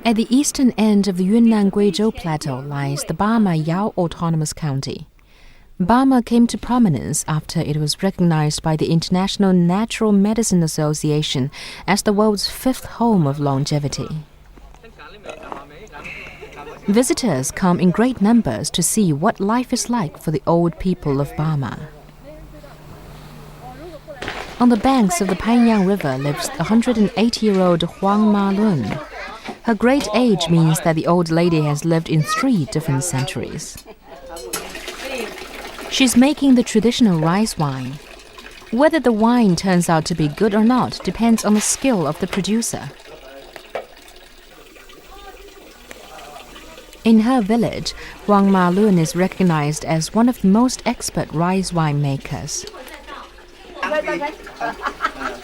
At the eastern end of the Yunnan-Guizhou Plateau lies the Bama Yao Autonomous County. Bama came to prominence after it was recognized by the International Natural Medicine Association as the world's fifth home of longevity. Visitors come in great numbers to see what life is like for the old people of Bama. On the banks of the Panyang River lives the 180-year-old Huang Ma Lun. Her great age means that the old lady has lived in 3 different centuries. She's making the traditional rice wine. Whether the wine turns out to be good or not depends on the skill of the producer. In her village, Huang Ma Lun is recognized as one of the most expert rice wine makers.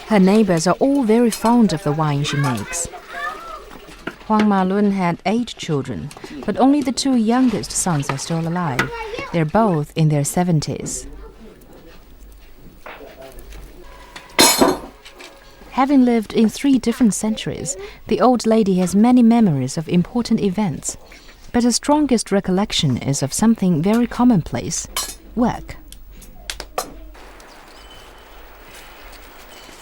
Her neighbors are all very fond of the wine she makes. Huang Ma Lun had 8 children, but only the 2 youngest sons are still alive. They're both in their 70s. Having lived in 3 different centuries, the old lady has many memories of important events. But her strongest recollection is of something very commonplace: work.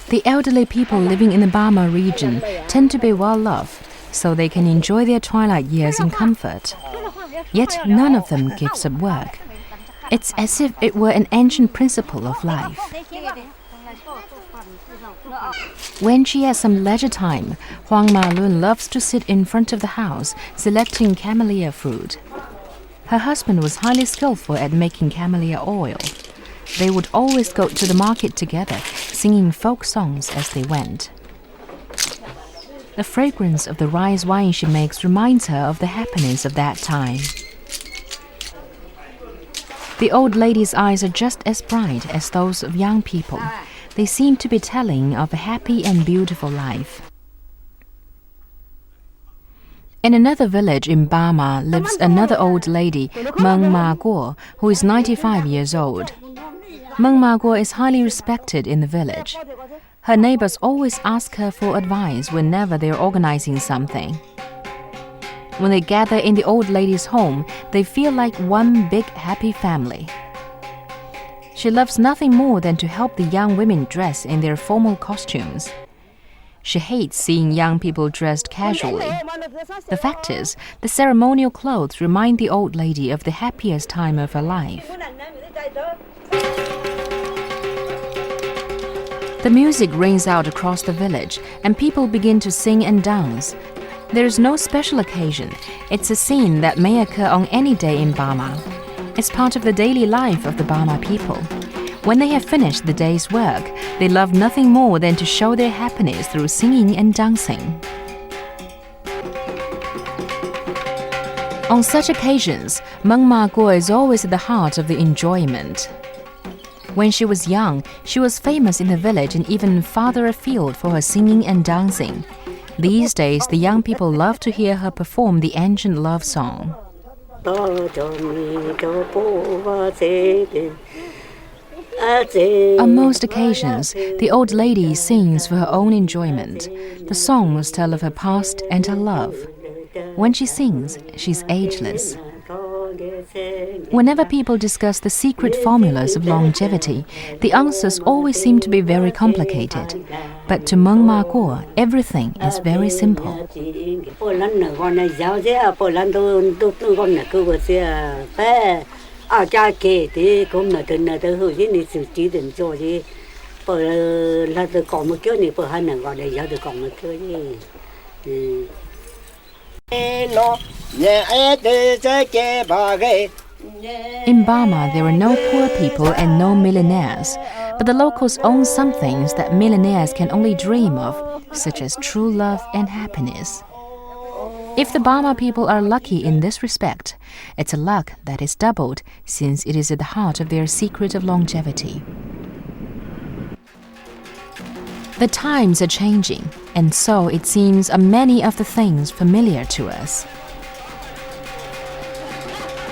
The elderly people living in the Bama region tend to be well-loved, so they can enjoy their twilight years in comfort. Yet none of them gives up work. It's as if it were an ancient principle of life. When she has some leisure time, Huang Ma Lun loves to sit in front of the house, selecting camellia fruit. Her husband was highly skillful at making camellia oil. They would always go to the market together, singing folk songs as they went. The fragrance of the rice wine she makes reminds her of the happiness of that time. The old lady's eyes are just as bright as those of young people. They seem to be telling of a happy and beautiful life. In another village in Bama lives another old lady, Meng Ma Guo, who is 95 years old. Meng Ma Guo is highly respected in the village. Her neighbors always ask her for advice whenever they're organizing something. When they gather in the old lady's home, they feel like one big happy family. She loves nothing more than to help the young women dress in their formal costumes. She hates seeing young people dressed casually. The fact is, the ceremonial clothes remind the old lady of the happiest time of her life. The music rings out across the village, and people begin to sing and dance. There is no special occasion. It's a scene that may occur on any day in Bama. It's part of the daily life of the Bama people. When they have finished the day's work, they love nothing more than to show their happiness through singing and dancing. On such occasions, Meng Ma Guo is always at the heart of the enjoyment. When she was young, she was famous in the village and even farther afield for her singing and dancing. These days, the young people love to hear her perform the ancient love song. On most occasions, the old lady sings for her own enjoyment. The songs tell of her past and her love. When she sings, she's ageless. Whenever people discuss the secret formulas of longevity, the answers always seem to be very complicated. But to Meng Ma Guo, everything is very simple. In Bama, there are no poor people and no millionaires, but the locals own some things that millionaires can only dream of, such as true love and happiness. If the Bama people are lucky in this respect, it's a luck that is doubled, since it is at the heart of their secret of longevity. The times are changing, and so it seems are many of the things familiar to us.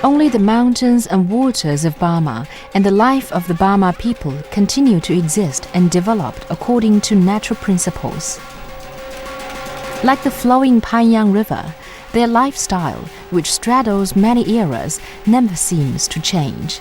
Only the mountains and waters of Bama and the life of the Bama people continue to exist and develop according to natural principles. Like the flowing Panyang River, their lifestyle, which straddles many eras, never seems to change.